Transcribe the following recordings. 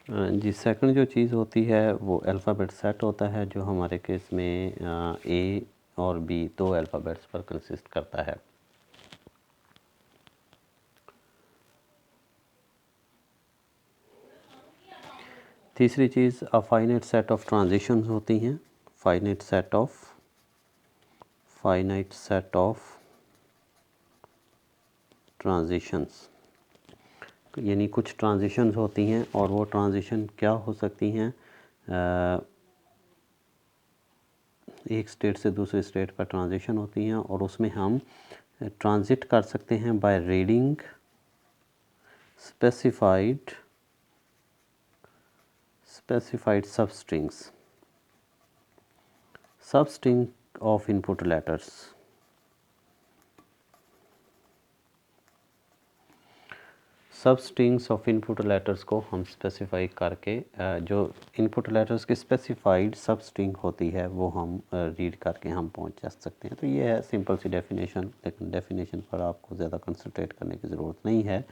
जी, second जो चीज़ होती है वो अल्फ़ाबेट सेट होता है, जो हमारे केस में ए और बी दो अल्फ़ाबेट्स पर कंसिस्ट करता है। तीसरी चीज़ फाइनाइट सेट ऑफ ट्रांजिशंस होती हैं। फाइनाइट सेट ऑफ ट्रांजिशंस, यानी कुछ ट्रांजिशंस होती हैं और वो ट्रांजिशन क्या हो सकती हैं, एक स्टेट से दूसरे स्टेट पर ट्रांजिशन होती हैं और उसमें हम ट्रांजिट कर सकते हैं by reading specified substring of input letters। सब स्ट्रिंग्स ऑफ इनपुट लेटर्स को हम स्पेसिफाई करके जो इनपुट लेटर्स की स्पेसिफाइड सब स्ट्रिंग होती है वो हम रीड करके हम पहुंच जा सकते हैं। तो ये है सिंपल सी डेफिनेशन, लेकिन डेफिनेशन पर आपको ज़्यादा कंसंट्रेट करने की ज़रूरत नहीं है,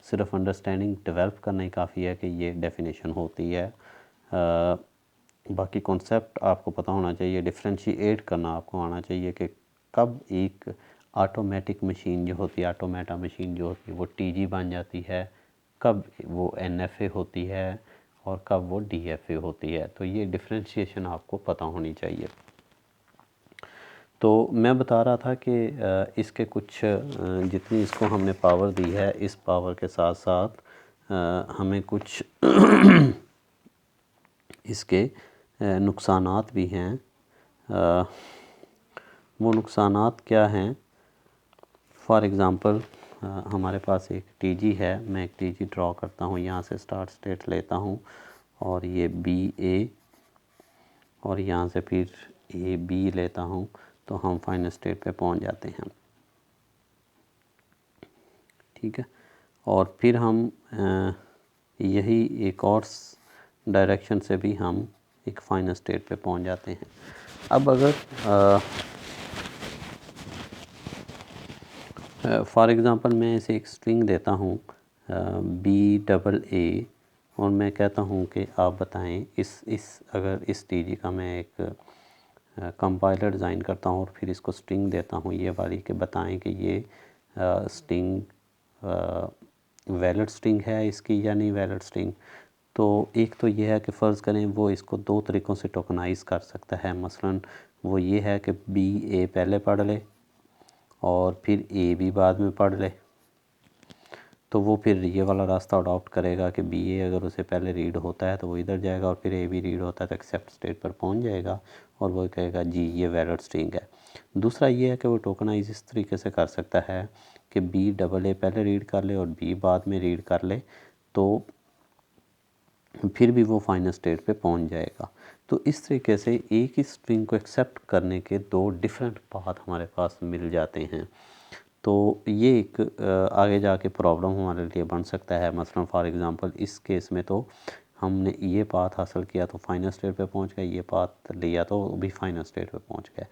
सिर्फ अंडरस्टैंडिंग डेवलप करना ही काफ़ी है कि ये डेफिनेशन होती है। बाकी कॉन्सेप्ट आपको पता होना चाहिए, डिफ्रेंशिएट करना आपको आना चाहिए कि कब एक ऑटोमेटिक मशीन जो होती है, ऑटोमेटा मशीन जो होती है वो टीजी बन जाती है, कब वो एनएफए होती है और कब वो डीएफए होती है। तो ये डिफ्रेंशिएशन आपको पता होनी चाहिए। तो मैं बता रहा था कि इसके कुछ जितनी इसको हमने पावर दी है, इस पावर के साथ साथ हमें कुछ इसके नुकसानात भी हैं। वो नुकसानात क्या हैं? फॉर एग्ज़ाम्पल हमारे पास एक टीजी है, मैं एक टीजी ड्रॉ करता हूँ, यहाँ से स्टार्ट स्टेट लेता हूँ और ये बी ए और यहाँ से फिर ए बी लेता हूँ, तो हम फाइनल स्टेट पे पहुँच जाते हैं। ठीक है, और फिर हम यही एक और डायरेक्शन से भी हम एक फाइनल स्टेट पे पहुँच जाते हैं। अब अगर फॉर एग्ज़ाम्पल मैं इसे एक स्ट्रिंग देता हूँ BAA और मैं कहता हूँ कि आप बताएं अगर इस टीजी का मैं एक कंपाइलर डिज़ाइन करता हूँ और फिर इसको स्ट्रिंग देता हूँ ये वाली, कि बताएं कि ये स्ट्रिंग वैलिड स्ट्रिंग है इसकी या नहीं वैलिड स्ट्रिंग। तो एक तो ये है कि फ़र्ज़ करें वो इसको दो तरीक़ों से टोकनाइज़ कर सकता है। मसलन वो ये है कि BA पहले पढ़ ले और फिर ए भी बाद में पढ़ ले, तो वो फिर ये वाला रास्ता अडॉप्ट करेगा कि बी ए अगर उसे पहले रीड होता है तो वो इधर जाएगा और फिर ए भी रीड होता है तो एक्सेप्ट स्टेट पर पहुंच जाएगा और वो कहेगा जी ये वैलिड स्ट्रिंग है। दूसरा ये है कि वो टोकनाइज इस तरीके से कर सकता है कि BAA पहले रीड कर ले और बी बाद में रीड कर ले, तो फिर भी वो फाइनल स्टेट पे पहुंच जाएगा। तो इस तरीके से एक ही स्ट्रिंग को एक्सेप्ट करने के दो डिफरेंट पाथ हमारे पास मिल जाते हैं। तो ये एक आगे जाके प्रॉब्लम हमारे लिए बन सकता है। मसलन फॉर एग्ज़ाम्पल इस केस में तो हमने ये पाथ हासिल किया तो फाइनल स्टेट पे पहुंच गए, ये पाथ लिया तो भी फाइनल स्टेट पे पहुंच गए।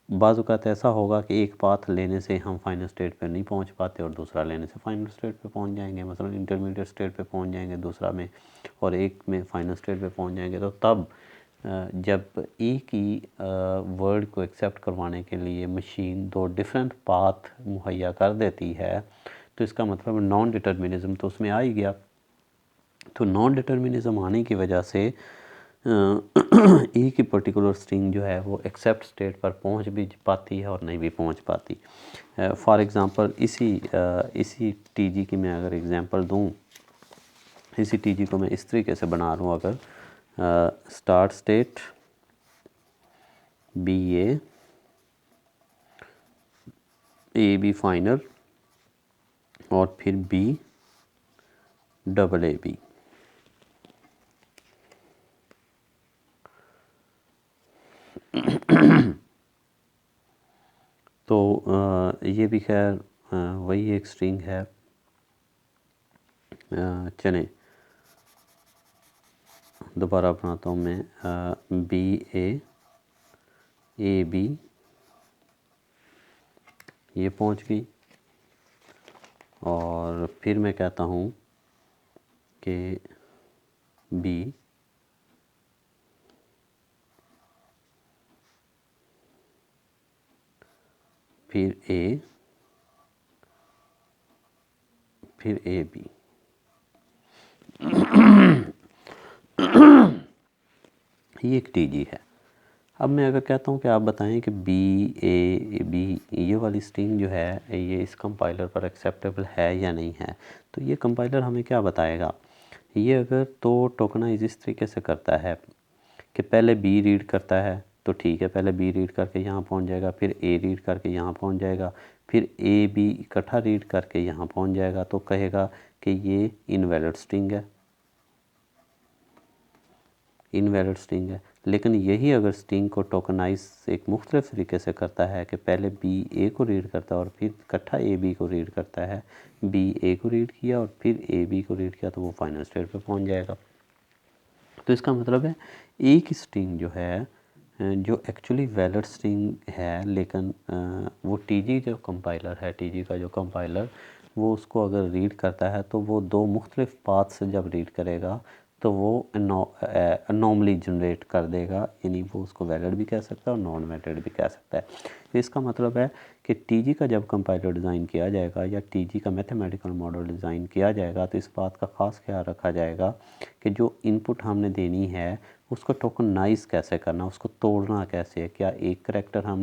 बाज़ औक़ात ऐसा होगा कि एक पाथ लेने से हम फाइनल स्टेट पे नहीं पहुंच पाते और दूसरा लेने से फाइनल स्टेट पे पहुंच जाएंगे, मसलन इंटरमीडिएट स्टेट पे पहुंच जाएंगे दूसरा में, और एक में फाइनल स्टेट पे पहुंच जाएंगे। तो तब जब एक ही वर्ड को एक्सेप्ट करवाने के लिए मशीन दो डिफरेंट पाथ मुहैया कर देती है, तो इसका मतलब नॉन डिटर्मिनिज़म तो उसमें आ ही गया। तो नॉन डिटर्मिनिज़म आने की वजह से एक ही पर्टिकुलर स्ट्रिंग जो है वो एक्सेप्ट स्टेट पर पहुंच भी पाती है और नहीं भी पहुंच पाती। फॉर एग्ज़ाम्पल इसी टीजी की मैं अगर एग्ज़ाम्पल दूं, इसी टीजी को मैं इस तरीके से बना लूँ, अगर start state BA AB final और फिर BAAB। तो ये भी खैर वही एक स्ट्रिंग है। चलें दोबारा बनाता हूँ मैं, BAAB ये पहुँच गई और फिर मैं कहता हूँ कि बी, फिर ए, फिर ए बी। ये एक टीजी है। अब मैं अगर कहता हूँ कि आप बताएं कि बी ए बी, ये वाली स्ट्रिंग जो है ये इस कंपाइलर पर एक्सेप्टेबल है या नहीं है, तो ये कंपाइलर हमें क्या बताएगा। ये अगर तो टोकनाइज इस तरीके से करता है कि पहले बी रीड करता है तो ठीक है, पहले बी रीड करके यहाँ पहुँच जाएगा, फिर ए रीड करके यहाँ पहुँच जाएगा, फिर ए बी इकट्ठा रीड करके यहाँ पहुँच जाएगा, तो कहेगा कि ये इनवैलिड स्ट्रिंग है, इनवैलिड स्ट्रिंग है। लेकिन यही अगर स्ट्रिंग को टोकनाइज एक मुख्तलिफ तरीके से करता है कि पहले बी ए को रीड करता है और फिर इकट्ठा ए बी को रीड करता है, बी ए को रीड किया और फिर ए बी को रीड किया, तो वो फाइनल स्टेट पे पहुंच जाएगा। तो इसका मतलब है एक स्ट्रिंग जो है जो एक्चुअली वैलिड स्ट्रिंग है, लेकिन वो टीजी जो कंपाइलर है, टीजी का जो कंपाइलर, वो उसको अगर रीड करता है तो वो दो मुख्तलिफ पाथ से जब रीड करेगा तो वो अनोमली जनरेट कर देगा, यानी वो उसको वैलिड भी कह सकता है और नॉन वैलिड भी कह सकता है। तो इसका मतलब है कि टीजी का जब कंपाइलर डिज़ाइन किया जाएगा या टीजी का मैथमेटिकल मॉडल डिज़ाइन किया जाएगा तो इस बात का ख़ास ख्याल रखा जाएगा कि जो इनपुट हमने देनी है उसको टोकनाइज कैसे करना, उसको तोड़ना कैसे है। क्या एक करैक्टर हमने